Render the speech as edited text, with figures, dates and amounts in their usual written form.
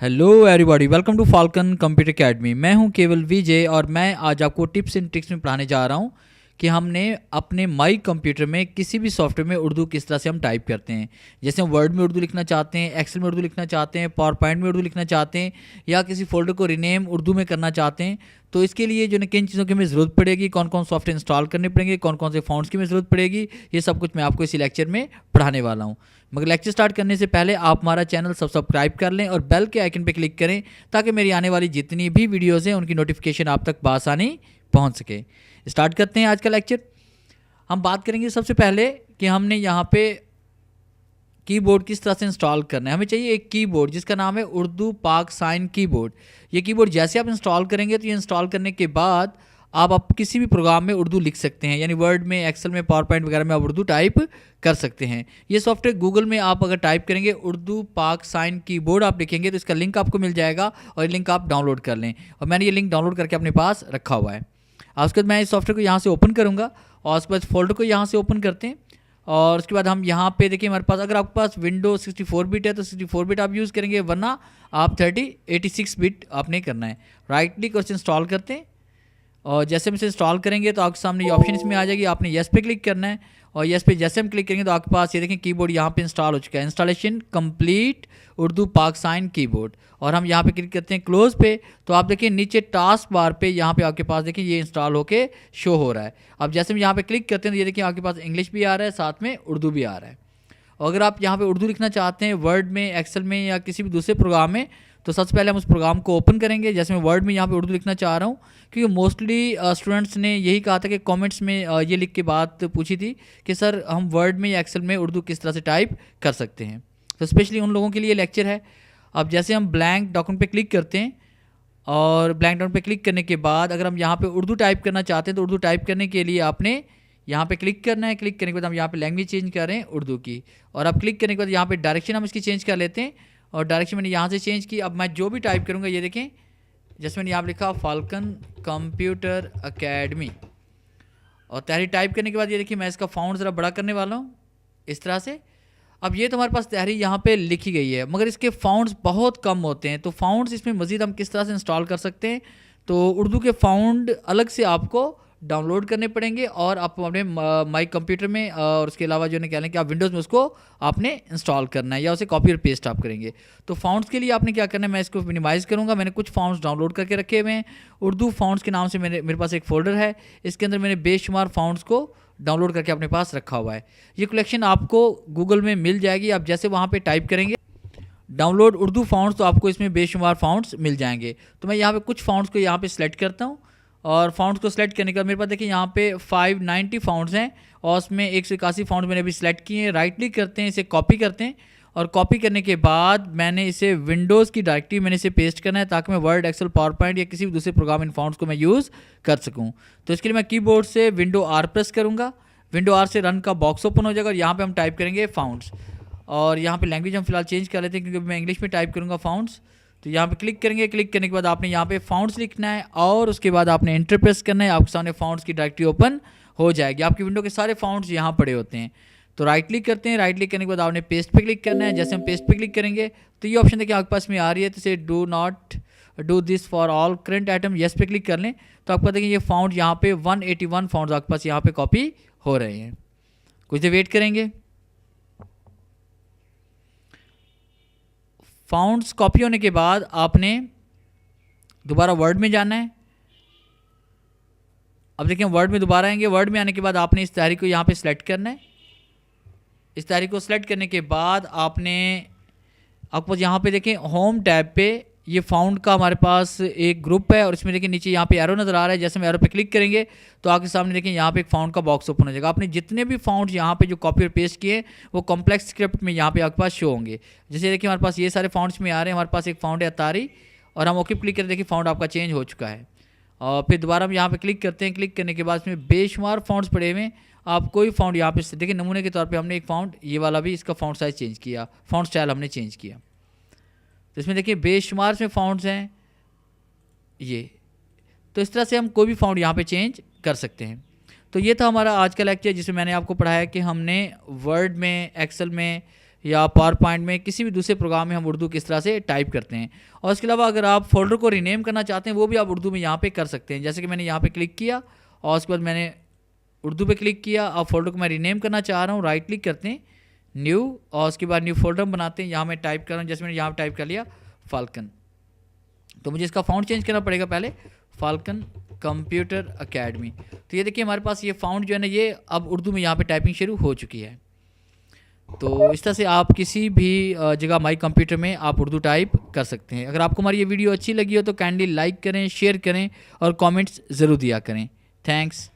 Hello everybody, welcome to Falcon computer academy. मैं हूं केवल विजय और मैं आज आपको टिप्स एंड ट्रिक्स में पढ़ाने जा रहा हूं कि हमने अपने माई कंप्यूटर में किसी भी सॉफ्टवेयर में उर्दू किस तरह से हम टाइप करते हैं। जैसे हम वर्ड में उर्दू लिखना चाहते हैं, एक्सेल में उर्दू लिखना चाहते हैं, पावर पॉइंट में उर्दू लिखना चाहते हैं या किसी फोल्डर को रिनेम उर्दू में करना चाहते हैं। तो इसके लिए जो है किन चीज़ों की हमें ज़रूरत पड़ेगी, कौन कौन सॉफ्टवेयर इंस्टॉल करने पड़ेंगे, कौन कौन से फॉन्ट्स की हमें ज़रूरत पड़ेगी, ये सब कुछ मैं आपको इसी लेक्चर में पढ़ाने वाला हूँ। मगर लेक्चर स्टार्ट करने से पहले आप हमारा चैनल सब्सक्राइब कर लें और बेल के आइकन पर क्लिक करें ताकि मेरी आने वाली जितनी भी वीडियोज़ हैं उनकी नोटिफिकेशन आप तक बआसानी पहुँच सके। स्टार्ट करते हैं आज का लेक्चर। हम बात करेंगे सबसे पहले कि हमने यहाँ पे कीबोर्ड किस तरह से इंस्टॉल करना है। हमें चाहिए एक कीबोर्ड जिसका नाम है उर्दू पाक साइन कीबोर्ड। ये कीबोर्ड जैसे आप इंस्टॉल करेंगे तो ये इंस्टॉल करने के बाद आप किसी भी प्रोग्राम में उर्दू लिख सकते हैं, यानी वर्ड में, एक्सेल में, पावर पॉइंट वगैरह में आप उर्दू टाइप कर सकते हैं। ये सॉफ्टवेयर गूगल में आप अगर टाइप करेंगे उर्दू पाक साइन कीबोर्ड आप लिखेंगे तो इसका लिंक आपको मिल जाएगा और ये लिंक आप डाउनलोड कर लें। और मैंने ये लिंक डाउनलोड करके अपने पास रखा हुआ है। उसके बाद मैं इस सॉफ्टवेयर को यहाँ से ओपन करूँगा और उसके बाद फोल्डर को यहाँ से ओपन करते हैं। और उसके बाद हम यहाँ पे देखिए हमारे पास, अगर आपके पास विंडो 64 बिट है तो 64 बिट आप यूज़ करेंगे, वरना आप 86 बिट आपने करना है। राइट क्लिक और इंस्टॉल करते हैं और जैसे हम इसे इंस्टॉल करेंगे तो आपके सामने ये ऑप्शन इसमें आ जाएगी। आपने येस पे क्लिक करना है और येस पे जैसे हम क्लिक करेंगे तो आपके पास ये देखें कीबोर्ड यहाँ पे इंस्टॉल हो चुका है। इंस्टॉलेशन कंप्लीट उर्दू पाक साइन कीबोर्ड। और हम यहाँ पे क्लिक करते हैं क्लोज पे तो आप देखिए नीचे टास्क बार पे यहाँ पे आपके पास देखिए ये इंस्टॉल होके शो हो रहा है। अब जैसे हम यहाँ पे क्लिक करते हैं तो ये देखिए आपके पास इंग्लिश भी आ रहा है, साथ में उर्दू भी आ रहा है। और अगर आप यहाँ पे उर्दू लिखना चाहते हैं वर्ड में, एक्सेल में या किसी भी दूसरे प्रोग्राम में, तो सबसे पहले हम उस प्रोग्राम को ओपन करेंगे। जैसे मैं वर्ड में यहाँ पे उर्दू लिखना चाह रहा हूँ, क्योंकि मोस्टली स्टूडेंट्स ने यही कहा था कि कमेंट्स में ये लिख के बात पूछी थी कि सर हम वर्ड में या एक्सेल में उर्दू किस तरह से टाइप कर सकते हैं। तो स्पेशली उन लोगों के लिए लेक्चर है। अब जैसे हम ब्लैंक डॉक्यूमेंट पे क्लिक करते हैं और ब्लैंक डॉक्यूमेंट पे क्लिक करने के बाद अगर हम यहाँ पे उर्दू टाइप करना चाहते हैं तो उर्दू टाइप करने के लिए आपने यहाँ पे क्लिक करना है। क्लिक करने के बाद हम यहाँ पे लैंग्वेज चेंज कर रहे हैं उर्दू की, और अब क्लिक करने के बाद यहाँ पे डायरेक्शन हम इसकी चेंज कर लेते हैं और डायरेक्शन मैंने यहाँ से चेंज की। अब मैं जो भी टाइप करूँगा ये देखें, जैसे मैंने यहाँ लिखा फाल्कन कंप्यूटर एकेडमी, और तहरीर टाइप करने के बाद ये देखिए मैं इसका फाउंड ज़रा बड़ा करने वाला हूँ इस तरह से। अब ये तो हमारे पास तहरीर यहाँ पे लिखी गई है, मगर इसके फाउंड्स बहुत कम होते हैं। तो फाउंड्स इसमें मज़ीद हम किस तरह से इंस्टॉल कर सकते हैं, तो उर्दू के फाउंड अलग से आपको डाउनलोड करने पड़ेंगे और आप अपने माई कंप्यूटर में और उसके अलावा जो है क्या लें कि आप विंडोज़ में उसको आपने इंस्टॉल करना है या उसे कॉपी और पेस्ट आप करेंगे। तो फाउंड्स के लिए आपने क्या करना है, मैं इसको मिनिमाइज़ करूँगा। मैंने कुछ फाउंड्स डाउनलोड करके रखे हुए हैं। उर्दू फाउंड्स के नाम से मेरे पास एक फ़ोल्डर है, इसके अंदर मैंने बेशुमार फाउंड्स को डाउनलोड करके अपने पास रखा हुआ है। ये कलेक्शन आपको गूगल में मिल जाएगी। आप जैसे वहाँ पर टाइप करेंगे डाउनलोड उर्दू फाउंड्स तो आपको इसमें बेशुमार फाउंड्स मिल जाएंगे। तो मैं यहाँ पे कुछ फाउंड्स को यहाँ पे सिलेक्ट करता हूँ और फाउंड्स को सिलेक्ट करने के बाद मेरे पास देखिए यहाँ पे 590 फाउंड्स हैं और उसमें 181 फाउंड मैंने अभी सिलेक्ट किए हैं। राइट क्लिक करते हैं, इसे कॉपी करते हैं और कॉपी करने के बाद मैंने इसे विंडोज़ की डायरेक्टरी मैंने इसे पेस्ट करना है ताकि मैं वर्ड, एक्सेल, पावर पॉइंट या किसी भी दूसरे प्रोग्राम इन फाउंड्स को मैं यूज़ कर सकूँ। तो इसके लिए मैं कीबोर्ड से विंडो आर प्रेस करूँगा। विंडो आर से रन का बॉक्स ओपन हो जाएगा और यहाँ पर हम टाइप करेंगे फाउंड्स। और यहाँ पे लैंग्वेज हम फिलहाल चेंज कर लेते हैं क्योंकि मैं इंग्लिश में टाइप करूँगा फाउंड्स। तो यहाँ पे क्लिक करेंगे। क्लिक करने के बाद आपने यहाँ पे फाउंड्स लिखना है और उसके बाद आपने एंटर प्रेस करना है। आपके सामने फाउंड्स की डायरेक्टरी ओपन हो जाएगी। आपकी विंडो के सारे फाउंड्स यहाँ पड़े होते हैं। तो राइट क्लिक करते हैं। राइट क्लिक करने के बाद आपने पेस्ट पे क्लिक करना है। जैसे हम पेस्ट पे क्लिक करेंगे तो ये ऑप्शन देखिए आपके पास में आ रही है, तो इसे do not do this for all current item, yes पे क्लिक कर लें तो आपको देखिए ये फाउंड यहाँ पे 181 फाउंड्स आपके पास यहाँ पे कॉपी हो रहे हैं। कुछ देर वेट करेंगे। फाउंड्स कॉपी होने के बाद आपने दोबारा वर्ड में जाना है। अब देखिए वर्ड में दोबारा आएंगे। वर्ड में आने के बाद आपने इस तहरीर को यहाँ पे सिलेक्ट करना है। इस तहरीर को सिलेक्ट करने के बाद आपको यहाँ पे देखें होम टैब पे ये फाउंड का हमारे पास एक ग्रुप है और इसमें देखिए नीचे यहाँ पे एरो नज़र आ रहा है। जैसे हम एरो पे क्लिक करेंगे तो आपके सामने देखिए यहाँ पे एक फाउंड का बॉक्स ओपन हो जाएगा। आपने जितने भी फाउंड यहाँ पे जो कॉपी और पेस्ट किए वो कॉम्प्लेक्स स्क्रिप्ट में यहाँ पे आपके पास शो होंगे। जैसे देखिए हमारे पास ये सारे फाउंड्स में आ रहे हैं। हमारे पास एक फाउंड है अतारी और हम ओके क्लिक करें, देखिए फाउंड आपका चेंज हो चुका है। और फिर दोबारा हम यहाँ पे क्लिक करते हैं। क्लिक करने के बाद इसमें बेशुमार फाउंड्स पड़े हुए हैं। आप कोई फाउंड यहाँ पे देखिए, नमूने के तौर पे हमने एक फाउंड ये वाला भी, इसका फाउंड साइज चेंज किया, फाउंड स्टाइल हमने चेंज किया। तो इसमें देखिए बेशुमार इसमें फाउंड्स हैं ये। तो इस तरह से हम कोई भी फाउंड यहाँ पे चेंज कर सकते हैं। तो ये था हमारा आज का लेक्चर जिसमें मैंने आपको पढ़ाया कि हमने वर्ड में, एक्सेल में या पावर पॉइंट में, किसी भी दूसरे प्रोग्राम में हम उर्दू किस तरह से टाइप करते हैं। और इसके अलावा अगर आप फोल्डर को रीनेम करना चाहते हैं वो भी आप उर्दू में यहाँ पे कर सकते हैं। जैसे कि मैंने यहाँ पे क्लिक किया और उसके बाद मैंने उर्दू पे क्लिक किया। अब फोल्डर को मैं रीनेम करना चाह रहा हूँ, राइट क्लिक करते हैं, न्यू, और उसके बाद न्यू फोल्डर बनाते हैं। यहाँ मैं टाइप कर रहा हूँ, जैसे मैंने यहाँ टाइप कर लिया फाल्कन। तो मुझे इसका फाउंड चेंज करना पड़ेगा पहले, फाल्कन कंप्यूटर अकेडमी। तो ये देखिए हमारे पास ये फाउंड जो है ना, ये अब उर्दू में यहाँ पे टाइपिंग शुरू हो चुकी है। तो इस तरह से आप किसी भी जगह माई कंप्यूटर में आप उर्दू टाइप कर सकते हैं। अगर आपको हमारी ये वीडियो अच्छी लगी हो तो काइंडली लाइक करें, शेयर करें और कमेंट्स ज़रूर दिया करें। थैंक्स।